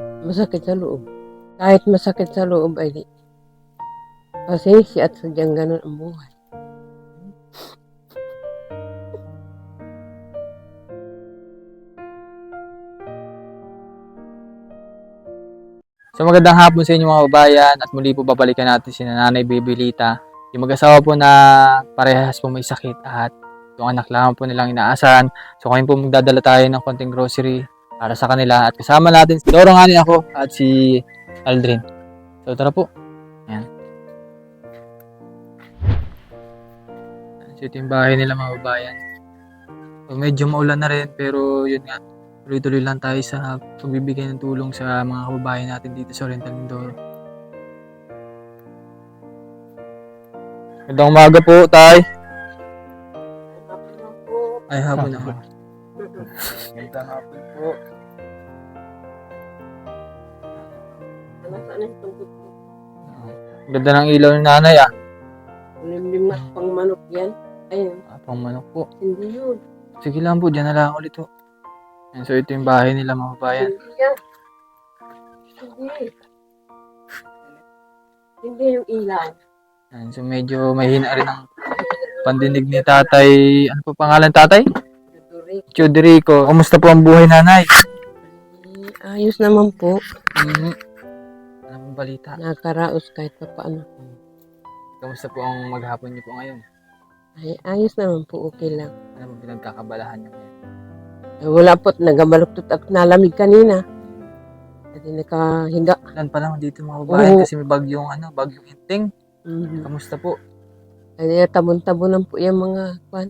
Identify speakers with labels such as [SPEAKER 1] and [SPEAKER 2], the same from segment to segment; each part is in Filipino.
[SPEAKER 1] Masakit sa loob. Kahit masakit sa loob ay di. Pasensya at sadyang ganun ang buhay.
[SPEAKER 2] So magandang hapon sa inyo mga kababayan at muli po babalikan natin si Nanay Bebelita. Yung mag-asawa po na parehas po may sakit at yung anak lang po nilang inaasahan. So ngayon po magdadala tayo ng konting grocery para sa kanila at kasama natin si Doro nga ako at si Aldrin. So tara po. Ayan. So ito yung bahay nila mga kababayan. So medyo maulan na rin pero yun nga. Tuloy-tuloy lang tayo sa pagbibigay ng tulong sa mga kababayan natin dito sa Oriental Mindoro. Magandang umaga po, Tay. Ay, hapon na po.
[SPEAKER 1] Magandang hapon po. Nasaan yung tungkot ko?
[SPEAKER 2] Ganda ng ilaw ni Nanay, ah.
[SPEAKER 1] Limlim na pang manok yan. Ayun.
[SPEAKER 2] Pang manok po.
[SPEAKER 1] Hindi yun.
[SPEAKER 2] Sige lang po, dyan na lang ulit po. And so ito yung bahay nila mga kababayan.
[SPEAKER 1] Hindi yan. Hindi. Hindi yung ilaw.
[SPEAKER 2] And so medyo mahina rin ang pandinig ni Tatay. Ano po pangalan Tatay? Choderico. Kumusta po ang buhay Nanay?
[SPEAKER 1] Ayos naman po.
[SPEAKER 2] Ano pong balita?
[SPEAKER 1] Nakaraos kahit pa paano.
[SPEAKER 2] Kamusta po ang maghapon niyo po ngayon?
[SPEAKER 1] Ay, ayos naman po. Okay lang.
[SPEAKER 2] Ano po pinagkakabalahan niyo ngayon?
[SPEAKER 1] Ay, wala po. Nagabaluktot at nalamig kanina. Hindi nakahiga.
[SPEAKER 2] Ilan pa lang dito mga kababayan
[SPEAKER 1] Oo.
[SPEAKER 2] kasi may bagyong Inting.
[SPEAKER 1] Mhm.
[SPEAKER 2] Kamusta po?
[SPEAKER 1] Ay, tabon-tabonan po yung mga kwan.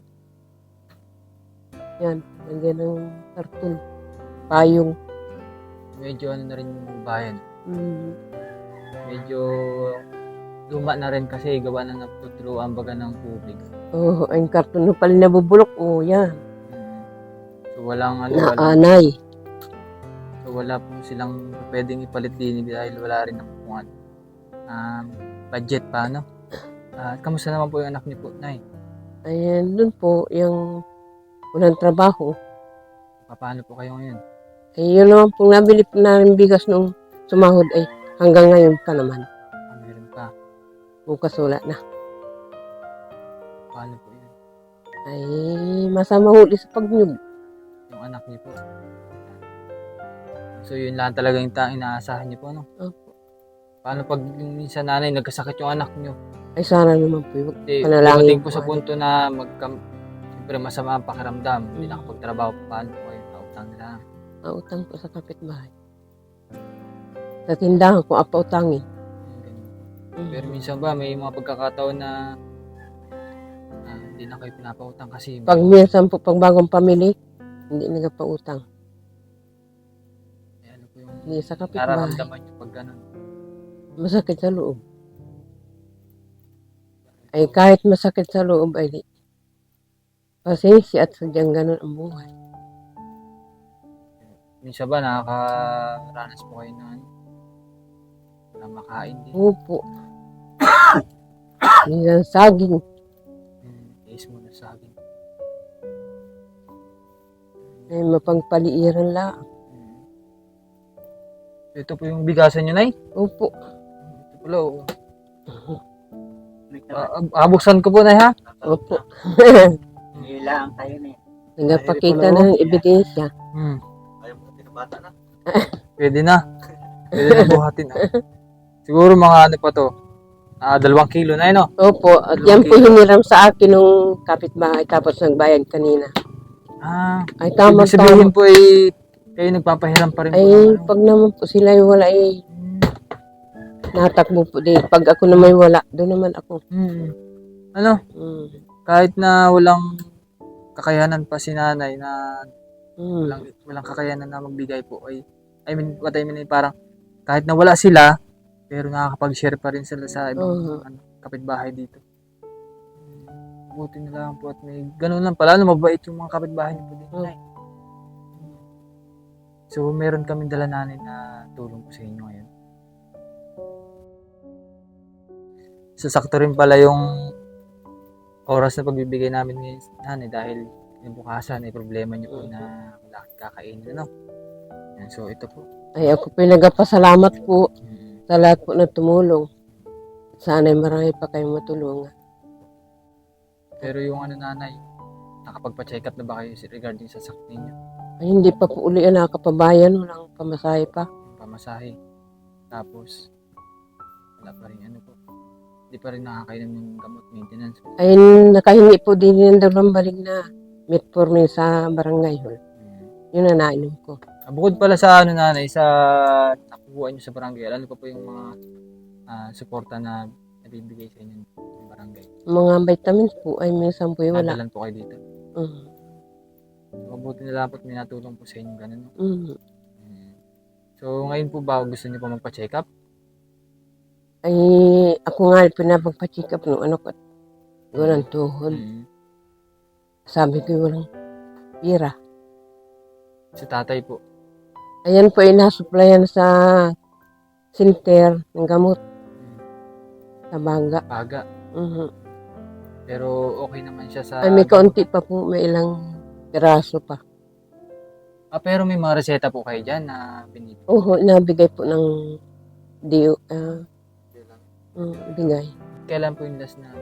[SPEAKER 1] Yan. Nandiyan ng karton. Payong.
[SPEAKER 2] Medyo ano na rin yung bayan.
[SPEAKER 1] Mhm.
[SPEAKER 2] Medyo luma na rin kasi gawa na natutuluan baga ng tubig.
[SPEAKER 1] Oh, ang karton na pala nabubulok. Oh, yan.
[SPEAKER 2] So walang
[SPEAKER 1] Naanay.
[SPEAKER 2] so wala po silang pwedeng ipalit din dahil wala rin naman budget pa no. Kamusta naman po yung anak niyo po, Nay?
[SPEAKER 1] Ayan, dun po, yung walang trabaho.
[SPEAKER 2] Paano po kayo ngayon?
[SPEAKER 1] Eh, yun naman pong nabili po namin bigas nung sumahod ay hanggang ngayon pa naman.
[SPEAKER 2] Meron pa.
[SPEAKER 1] Bukas wala na.
[SPEAKER 2] Paano po yun?
[SPEAKER 1] Ay, masama huli sa pagnyug.
[SPEAKER 2] Yung anak niyo po. So yun lang talaga yung inaasahan niyo po, no?
[SPEAKER 1] Opo.
[SPEAKER 2] Paano pag yung minsan Nanay nagkasakit yung anak niyo?
[SPEAKER 1] Ay, sana naman po.
[SPEAKER 2] Dumating po sa punto na siyempre masama ang pakiramdam, hindi nakapagtrabaho, paano po kayo? Pautang na lang.
[SPEAKER 1] Utang po sa kapitbahay. Sa tindahan ko, apautangin.
[SPEAKER 2] Pero minsan ba may mga pagkakataon na hindi na kayo pinapautang kasi
[SPEAKER 1] Pag minsan po, pag bagong pamili, hindi nagpautang.
[SPEAKER 2] ano po yung
[SPEAKER 1] Hindi sa kapitbahay.
[SPEAKER 2] nararamdaman nyo pag gano'n?
[SPEAKER 1] Masakit sa loob. Ay, kahit masakit sa loob, ay di. Pasensya at sadyang ganun ang buhay.
[SPEAKER 2] Minsan ba nakakaranas po kayo na wala makain din?
[SPEAKER 1] Opo. Minsan saging.
[SPEAKER 2] Taste mo na sa akin.
[SPEAKER 1] Ay, mapangpaliiran lang.
[SPEAKER 2] Ito po yung bigasan nyo, Nay?
[SPEAKER 1] Opo.
[SPEAKER 2] Ito pala, oh. Buksan ko po, Nay, ha?
[SPEAKER 1] Opo.
[SPEAKER 3] Ilang tayo na
[SPEAKER 1] Nagpakita ng ebidensya.
[SPEAKER 3] Ayaw mo tinabata na.
[SPEAKER 2] Pwede na. Pwede na buhatin, ha? Siguro mga ano pa to, 2 kilo na, no?
[SPEAKER 1] Opo. At yan po hiniram sa akin nung kapitbahay tapos nagbayad kanina. Ay, tama,
[SPEAKER 2] Ibig sabihin po kayo nagpapahiram pa rin po.
[SPEAKER 1] Ay, pag naman po sila yung wala natakbo po din. Pag ako naman wala, doon naman ako.
[SPEAKER 2] Ano? Kahit na walang kakayanan pa si Nanay na walang kakayanan na magbigay po ay what I mean ay parang kahit na wala sila pero nakakapag-share pa rin sila sa ibang kapitbahay dito. Buti na lang po at may ganun lang pala, mabait yung mga kapitbahay niyo po dito, Nay. So meron kaming dala Nanay na tulong po sa inyo ngayon. So sakto rin pala yung oras na pagbibigay namin ni Nanay dahil yung bukasan ay problema niyo po na wala kakainin, ano? So ito po.
[SPEAKER 1] Ay ako po nagpasalamat po sa lahat po na tumulong. Sana'y marami pa kayong matulungan.
[SPEAKER 2] Pero yung ano nanay, nakapagpa-check up na ba kayo regarding sa sakit ninyo?
[SPEAKER 1] Ay hindi pa po uli nakapabayan, walang pamasahe pa.
[SPEAKER 2] Yung pamasahe. Tapos, wala pa rin ano po. Hindi pa rin nakakainom ng gamot maintenance.
[SPEAKER 1] Ay nakahingi po din ng dalawang balik na metformin sa barangay hall. Yun na nainom ko.
[SPEAKER 2] Bukod pala sa ano nanay, sa nakukuha nyo sa barangay, ano pa po yung mga suporta na nabibigay sa inyo ng barangay?
[SPEAKER 1] Mga vitamins po ay minsan po wala.
[SPEAKER 2] Nadalan po kayo dito. Mabuti na lang po at may natulong po sa inyo ganun. No? So ngayon po ba gusto niyo pa magpa-check up?
[SPEAKER 1] Ay ako nga pinapagpa-check up nung ano ko. Walang tuhod. Sabi ko walang pira.
[SPEAKER 2] Sa tatay po.
[SPEAKER 1] Ayan po ay nasupplyan sa center ng gamot. Sa baga.
[SPEAKER 2] Baga. Pero okay naman siya sa...
[SPEAKER 1] Ay may kaunti pa po, may ilang piraso pa.
[SPEAKER 2] pero may mga reseta po kayo dyan na binibigay.
[SPEAKER 1] Oo, nabigay po ng DO. Bigay.
[SPEAKER 2] Kailan po yung last na...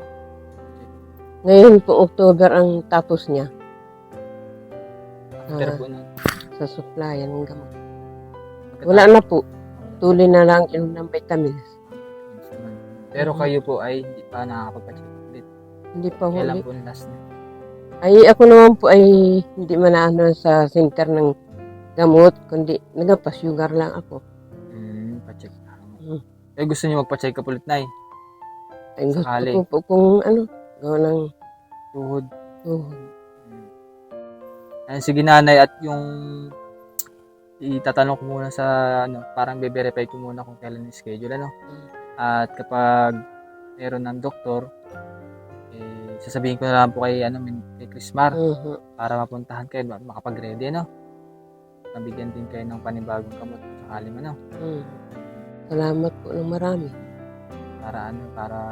[SPEAKER 1] Ngayon po October ang tapos niya.
[SPEAKER 2] After po nun.
[SPEAKER 1] Sa supplyan ng gamot. Wala na po. Tuloy na lang inom ng vitamins.
[SPEAKER 2] Pero kayo po ay hindi pa nakakapagpa-check up ulit.
[SPEAKER 1] Hindi pa huli.
[SPEAKER 2] Kailan po yung last na?
[SPEAKER 1] Ay ako naman po ay hindi manaano sa center ng gamot, kundi nagpa-sugar lang ako.
[SPEAKER 2] Pa-check lang. Gusto niyo magpa-check up ulit, Nay?
[SPEAKER 1] Ay gusto
[SPEAKER 2] Sakali.
[SPEAKER 1] ko po kung ano, gawa ng
[SPEAKER 2] Tuhod.
[SPEAKER 1] tuhod.
[SPEAKER 2] Sige nanay, at yung itatanong ko muna sa ano, parang be-verify ko muna kung kailan yung schedule ano. At kapag meron ng doktor, sasabihin ko na lang po kay kay Chrismar para mapuntahan kayo, makapag-ready ano. Nabigyan din kayo ng panibagong gamot sakali man ano.
[SPEAKER 1] Salamat po ng marami.
[SPEAKER 2] Para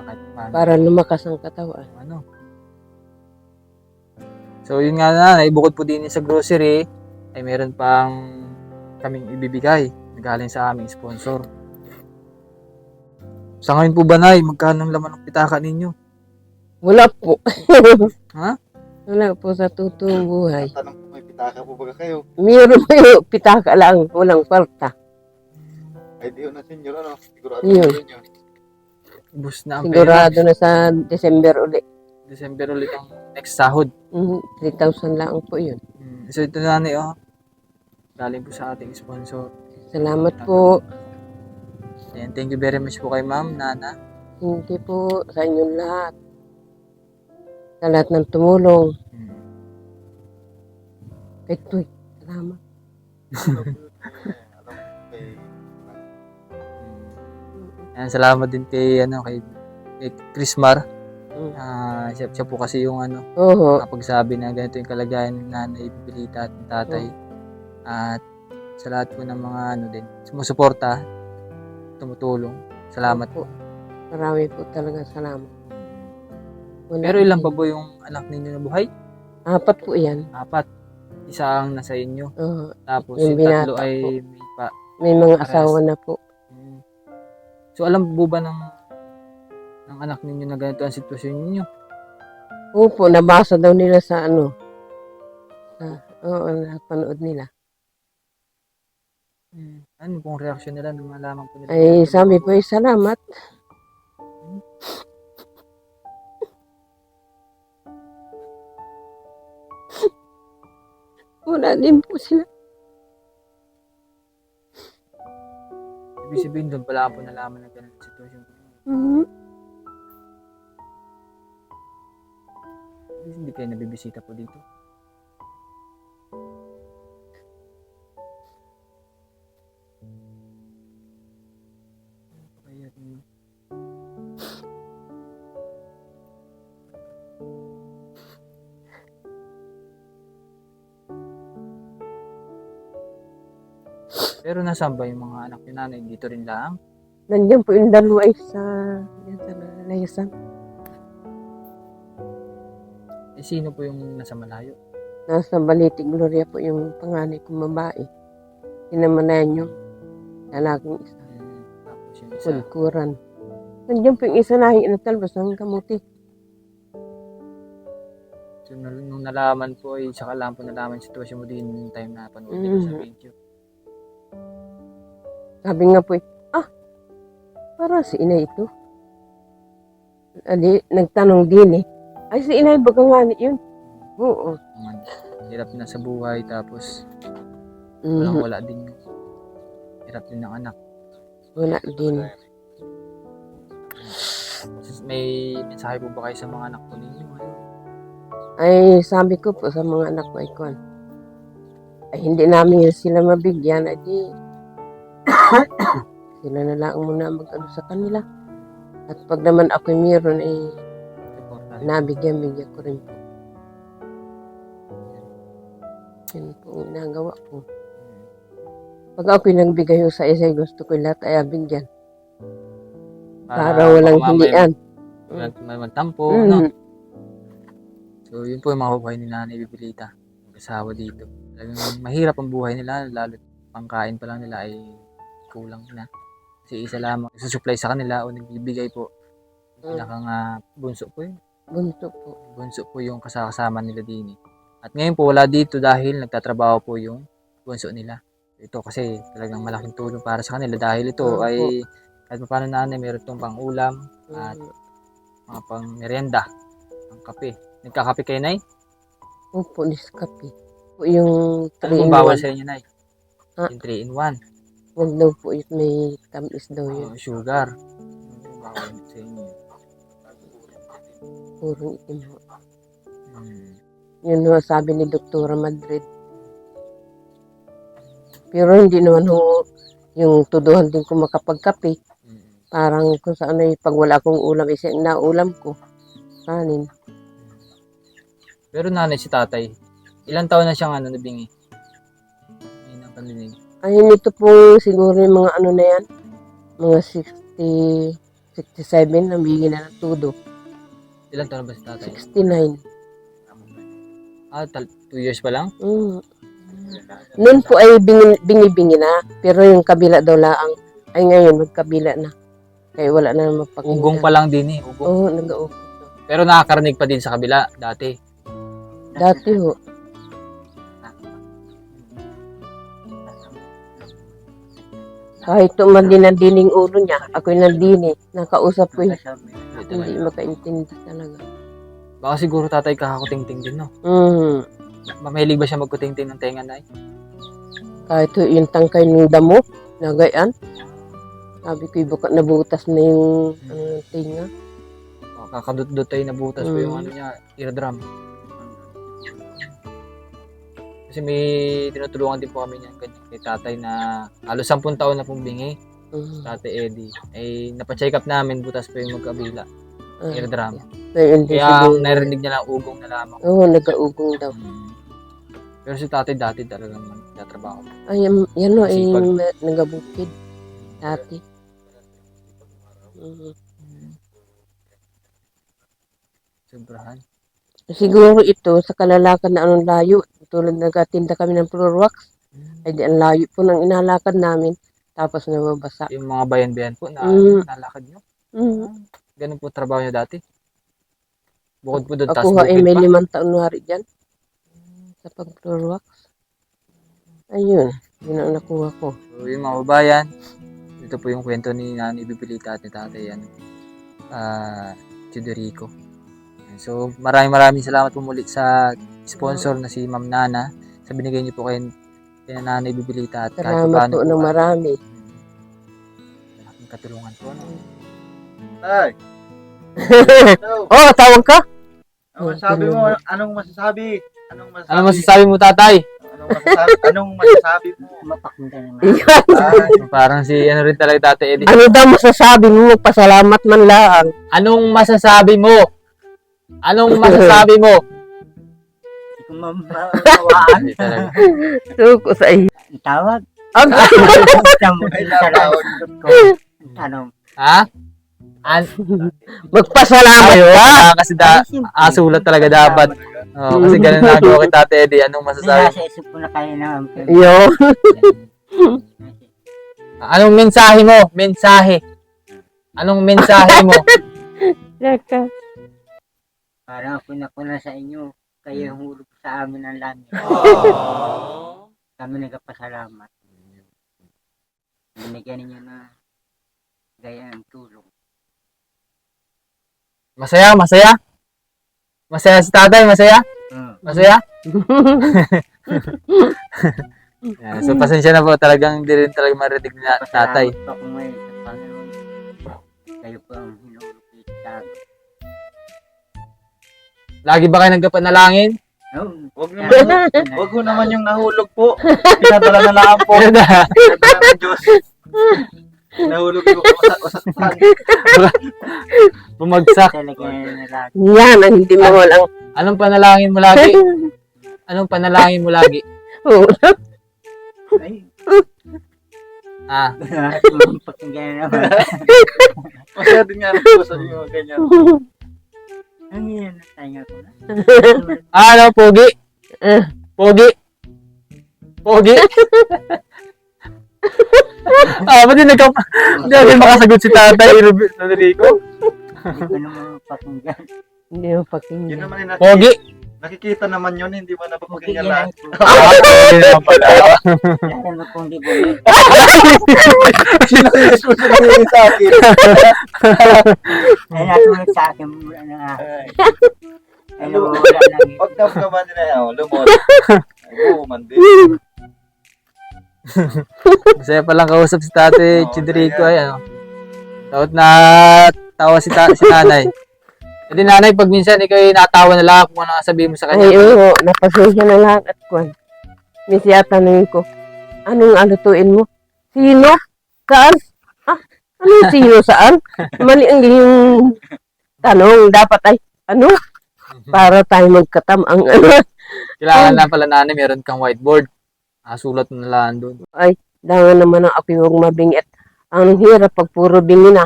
[SPEAKER 2] kahit paano.
[SPEAKER 1] Para lumakas ang katawan.
[SPEAKER 2] Ano. So yun nga nanay, bukod po din sa grocery, ay meron pang kaming ibibigay galing sa aming sponsor. Sa ngayon po ba nay, magkano ang laman ng pitaka ninyo?
[SPEAKER 1] Wala po.
[SPEAKER 2] Ha?
[SPEAKER 1] Wala po sa totoong buhay.
[SPEAKER 3] Tanong ko, may pitaka po ba kayo?
[SPEAKER 1] Mayroon po yung pitaka lang, walang kwarta.
[SPEAKER 3] Ay, di yun na senyor, ano? Sigurado
[SPEAKER 1] Yun.
[SPEAKER 3] yun.
[SPEAKER 2] Bus na ang
[SPEAKER 1] Sigurado na sa December ulit.
[SPEAKER 2] December ulit ang next sahod.
[SPEAKER 1] 3,000 lang po yun.
[SPEAKER 2] So ito nanay galing po sa ating sponsor.
[SPEAKER 1] Salamat po.
[SPEAKER 2] And thank you very much po kay ma'am, nana.
[SPEAKER 1] Hindi po sa inyong lahat. Sa lahat ng tumulong. Ito'y, salamat.
[SPEAKER 2] And salamat din kay kay Chrismar. Siya po kasi yung
[SPEAKER 1] Oo.
[SPEAKER 2] kapagsabi na ganito yung kalagayan ng nanay Pilita at ng tatay. At sa lahat po ng mga din, sumusuporta, tumutulong. Salamat po.
[SPEAKER 1] Marami po talaga salamat. Wala
[SPEAKER 2] Pero ilan pa po yung anak ninyo na buhay?
[SPEAKER 1] 4 po yan.
[SPEAKER 2] 4. Isa ang nasa inyo.
[SPEAKER 1] Oo.
[SPEAKER 2] Tapos
[SPEAKER 1] Yung
[SPEAKER 2] yung tatlo
[SPEAKER 1] binata
[SPEAKER 2] ay
[SPEAKER 1] po.
[SPEAKER 2] may pa.
[SPEAKER 1] May mga
[SPEAKER 2] Pares.
[SPEAKER 1] asawa na po.
[SPEAKER 2] So alam po ba ng anak ninyo na ganito ang sitwasyon ninyo?
[SPEAKER 1] Opo, nabasa daw nila sa oo, napanood nila.
[SPEAKER 2] Ano pong reaksyon nila nung malaman po nila?
[SPEAKER 1] Ay, sabi po, salamat. Wala din po sila.
[SPEAKER 2] Ibig sabihin doon pala po nalaman na ganun ang sitwasyon. Hindi kayo nabibisita po dito. Pero nasaan ba yung mga anak ni nanay? Dito rin lang?
[SPEAKER 1] Nandiyan po yung dalawa sa layasan.
[SPEAKER 2] Sino po yung nasa malayo?
[SPEAKER 1] Nasa Baliti Gloria po yung panganay kong babae. Sinamanayan yung Lalaking isa.
[SPEAKER 2] Tapos yung isa.
[SPEAKER 1] Kulkuran. Nandiyan po yung isa na inatalbas ng kamuti.
[SPEAKER 2] So, nung nalaman po ay saka lang po nalaman yung sitwasyon mo din yung time na panood ko sa video.
[SPEAKER 1] Sabi nga po, parang si inay ito. Adi, nagtanong din ay si inay baga nga yun. Oo.
[SPEAKER 2] Hirap na sa buhay tapos
[SPEAKER 1] Mhm.
[SPEAKER 2] wala din yung hirap din ng anak.
[SPEAKER 1] Wala din.
[SPEAKER 2] May mensahe po ba kayo sa mga anak po ninyo?
[SPEAKER 1] Ay, sabi ko po sa mga anak ko ay kwan. Ay, hindi namin sila mabigyan. Ay, di, sila na lang muna mag-ano sa kanila. At pag naman ako mayroon, ay nabigyan-bigyan ko rin po. Yun po ang ginagawa ko. Pag ako'y nagbigay sa isa, gusto ko lahat ay bigyan. Para walang hilian.
[SPEAKER 2] May magtampo, no?
[SPEAKER 1] Mm.
[SPEAKER 2] So, yun po yung mga buhay ni Nanay Bibilita. Mag-asawa dito. Talagang mahirap ang buhay nila, lalo pangkain pa lang nila ay kulang na. Kasi isa lamang susupply sa kanila o nagbibigay po. Pinakang bunso po yun.
[SPEAKER 1] Bunso po.
[SPEAKER 2] Bunso po yung kasama nila din. At ngayon po wala dito dahil nagtatrabaho po yung bunso nila. Ito kasi talagang malaking tulong para sa kanila dahil ito ay kahit paano nanay meron itong pang ulam at mga pang merienda, pang kape. Nagkakape kayo, Nay?
[SPEAKER 1] Opo, Nescafe. Po yung
[SPEAKER 2] Ano
[SPEAKER 1] 3
[SPEAKER 2] kung
[SPEAKER 1] in
[SPEAKER 2] bawal
[SPEAKER 1] 1.
[SPEAKER 2] sa inyo, Nay?
[SPEAKER 1] Ah.
[SPEAKER 2] Yung 3 in 1.
[SPEAKER 1] Huwag daw po yun, may tamis daw yun.
[SPEAKER 2] Sugar. Bawal sa inyo.
[SPEAKER 1] Purong itim ho.
[SPEAKER 2] Hmm.
[SPEAKER 1] Yun ho, sabi ni Doktora Madrid. Pero hindi naman ho, yung tuduhan din ko makapagkape. Parang kung saan ay pag wala akong ulam, isa na ulam ko. Kanin.
[SPEAKER 2] Pero nanay si tatay, ilang taon na siyang nabingi? Ayun ang pandinig.
[SPEAKER 1] Ay, nito po siguro yung mga ano na yan. Mga 60, 67, nabigyan na ng tudo.
[SPEAKER 2] Ilang taon na ba si tatay?
[SPEAKER 1] 69.
[SPEAKER 2] 2 years pa lang?
[SPEAKER 1] Mm. Noon po ay bingi-bingi na. Pero yung kabila daw laang. Ay ngayon, magkabila na. Kaya wala na mapakinggan.
[SPEAKER 2] Ugong pa lang din Ugong.
[SPEAKER 1] Oo, nag-uugong.
[SPEAKER 2] Pero nakakarinig pa din sa kabila dati.
[SPEAKER 1] Dati ho. Kahit tuman ang dining ulo niya, ako'y nandini. Nakausap ko yun. Hindi makaintindi talaga.
[SPEAKER 2] Baka siguro tatay kakakutingting din, no? Mahilig ba siya magkutingting ng tenga, Nay?
[SPEAKER 1] Kahit ho, yung tangkay ng damo, nagayaan. Sabi ko, baka nabutas na yung tinga.
[SPEAKER 2] Kakadut-dut tayo nabutas po yung ano niya, eardrum. Kasi may tinutulungan din po kami niyan kay tatay na halos 10 taon na pong bingi. Tatay Eddie. Ay napacheck up namin, butas po yung magkabila. Eardrum. Kaya narinig niya lang ugong na lamang.
[SPEAKER 1] Oo, nag-augong daw.
[SPEAKER 2] Pero si tatay dati talagang nagtatrabaho.
[SPEAKER 1] Ay, yan o, ay nagabukid. Dati.
[SPEAKER 2] Sobrahan.
[SPEAKER 1] Siguro ito, sa kalalakan na anong layo, tulad nagatinda kami ng Florwax, ay di ang layo po ng inalakad namin, tapos nababasa.
[SPEAKER 2] Yung mga bayan-bayan po na nalakad nyo. Ganun po trabaho nyo dati. Bukod po doon, taas
[SPEAKER 1] Ako
[SPEAKER 2] bukid
[SPEAKER 1] ay may
[SPEAKER 2] pa.
[SPEAKER 1] 5 taon na hari dyan. Sa pag-Florwax. Ayun, yun ang nakuha ko.
[SPEAKER 2] So yung mga bayan, ito po yung kwento ni Nanay Bibilita at ni Tatay Chidorico. So maraming salamat po muli sa sponsor na si Ma'am Nana sa binigay niyo po kay Nanay Bibilita at
[SPEAKER 1] Salamat po ng marami.
[SPEAKER 2] Malaking katulungan po. No?
[SPEAKER 3] Tay!
[SPEAKER 1] Oh, tawag ka?
[SPEAKER 3] Anong masasabi mo? Anong masasabi?
[SPEAKER 2] Ano masasabi mo, Tatay?
[SPEAKER 3] Anong masasabi mo?
[SPEAKER 2] Parang si ano rin talaga Tatay Eddie.
[SPEAKER 1] Ano daw masasabi mo? Pasalamat man lang.
[SPEAKER 2] Anong masasabi mo? Anong masasabi mo? Hindi talaga.
[SPEAKER 1] Suko sa iyo.
[SPEAKER 4] Tawag. Tanong.
[SPEAKER 2] Ha?
[SPEAKER 1] Magpasalamat ka.
[SPEAKER 2] Kasi sulat talaga dapat. Kasi ganun na ako kay Tate Eddie. Anong
[SPEAKER 4] May
[SPEAKER 2] masasabi?
[SPEAKER 4] nasa isip ko na kayo naman.
[SPEAKER 1] Yo.
[SPEAKER 2] Anong mensahe mo? Mensahe. Anong mensahe mo?
[SPEAKER 1] Laka.
[SPEAKER 4] Parang ako na sa inyo. Kayo yung hulog sa amin ang langit. Kami nagpasalamat. Binigyan ninyo na gayang tulong.
[SPEAKER 2] Masaya, masaya? Masaya si tatay, masaya? Masaya? Yan, so pasensya na po, talagang hindi rin talaga marinig ni tatay.
[SPEAKER 4] Pasalamat po ako ngayon sa Panginoon. Kayo po ang hinulog sa amin.
[SPEAKER 2] Lagi ba kayo nagkapanalangin?
[SPEAKER 3] Wag ho naman yung nahulog po. Pinadala na lang po. Pinadala ng Diyos. Nahulog yung usapan.
[SPEAKER 2] Bumagsak.
[SPEAKER 4] Talaga na lang.
[SPEAKER 1] Yan ang hindi mo walang
[SPEAKER 2] Anong panalangin mo lagi? Anong panalangin mo lagi?
[SPEAKER 1] hulog.
[SPEAKER 4] Ay,
[SPEAKER 2] Ah,
[SPEAKER 4] pakinggan naman.
[SPEAKER 3] Masaya din nga po sa inyo ganyan.
[SPEAKER 4] Ang yan na tayo ko na.
[SPEAKER 2] ano, pogi? Pogi? Pogi? Ba't di hindi makasagot si tatay, Rodrigo?
[SPEAKER 4] Hindi ko naman pakinggan.
[SPEAKER 1] Hindi mo pakinggan.
[SPEAKER 3] Yun naman yung
[SPEAKER 2] Pogi?
[SPEAKER 3] nakikita naman yun, hindi mo napapakinggan
[SPEAKER 4] Pakinggan
[SPEAKER 3] lahat.
[SPEAKER 4] po.
[SPEAKER 2] Pogi naman pala.
[SPEAKER 4] Lalo na kung di po.
[SPEAKER 3] Sinasisusin sa akin.
[SPEAKER 4] Ay, natulog sa akin mula na nga. Ay, nawawala lang yun.
[SPEAKER 3] Huwag naman nila yan. Lumot. Oo, mandi.
[SPEAKER 2] Masaya palang kausap si tatay
[SPEAKER 3] Oo,
[SPEAKER 2] Chidrico
[SPEAKER 3] kaya.
[SPEAKER 2] ay ano. Taot na tawa si nanay. Hindi nanay, pag minsan ikaw ay natawa na lang kung ano ang sabihin mo sa
[SPEAKER 1] Ay,
[SPEAKER 2] kanya.
[SPEAKER 1] oo, napasensya na lahat at kwan. Misi tanongin ko, anong alutuin mo? Sino? Saan? Ah, anong sino saan? Mali ang yung tanong. Dapat ay, ano? Para tayo magkatam ang ano.
[SPEAKER 2] Kailangan na pala nanay, meron kang whiteboard. Sulat mo na lang doon.
[SPEAKER 1] Ay, dangan naman ang ako'y huwag mabingit. Ang hirap pag puro bingi na.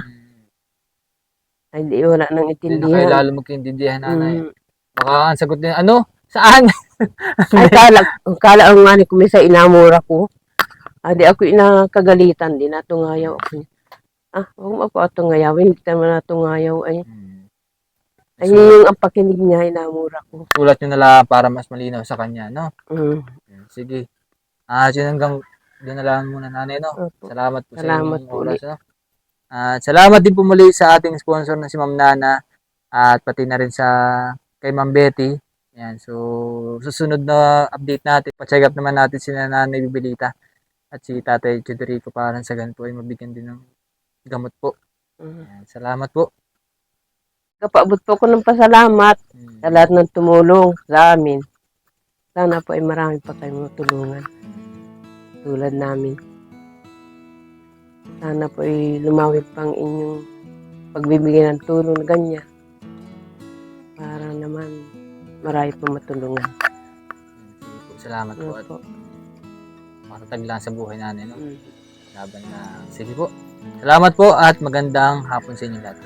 [SPEAKER 1] Ay, di wala nang
[SPEAKER 2] Hindi na kayo
[SPEAKER 1] itindihan.
[SPEAKER 2] lalo magkaintindihan nanay.
[SPEAKER 1] Mm.
[SPEAKER 2] Baka ang sagot niya, ano? Saan?
[SPEAKER 1] Ay, kala ang mani ko may sa inamura ko. Adi ako inakagalitan din. Natungayaw ako. Ah, huwag mo ako atungayawin. Hindi ka naman natungayaw. Ay, yung ang pakinig niya, inamura ko.
[SPEAKER 2] Sulat nyo na lang para mas malinaw sa kanya, no?
[SPEAKER 1] Mm.
[SPEAKER 2] Sige. Yun hanggang doon na lang muna nanay, no?
[SPEAKER 1] Opo.
[SPEAKER 2] Salamat po
[SPEAKER 1] Salamat
[SPEAKER 2] sa inyong
[SPEAKER 1] po
[SPEAKER 2] oras, no? At salamat din po muli sa ating sponsor na si Ma'am Nana at pati na rin sa kay Ma'am Betty. Yan, so susunod na update natin, pa-check up naman natin si Nanay Bibilita at si Tatay Chidrico para sa ganito ay mabigyan din ng gamot po.
[SPEAKER 1] Mm.
[SPEAKER 2] Yan, salamat po.
[SPEAKER 1] Kapaabot po ko ng pasalamat sa lahat ng tumulong sa amin. Sana po ay marami pa kayong matulungan. Tulad namin. Sana po ay lumawit pang inyong pagbibigyan ng tulong na ganyan. Para naman marami po matulungan.
[SPEAKER 2] Sige po, salamat po at
[SPEAKER 1] Opo.
[SPEAKER 2] matatag lang sa buhay natin, no?
[SPEAKER 1] Mm.
[SPEAKER 2] Laban na. Sige po. Salamat po at magandang hapon sa inyo lahat.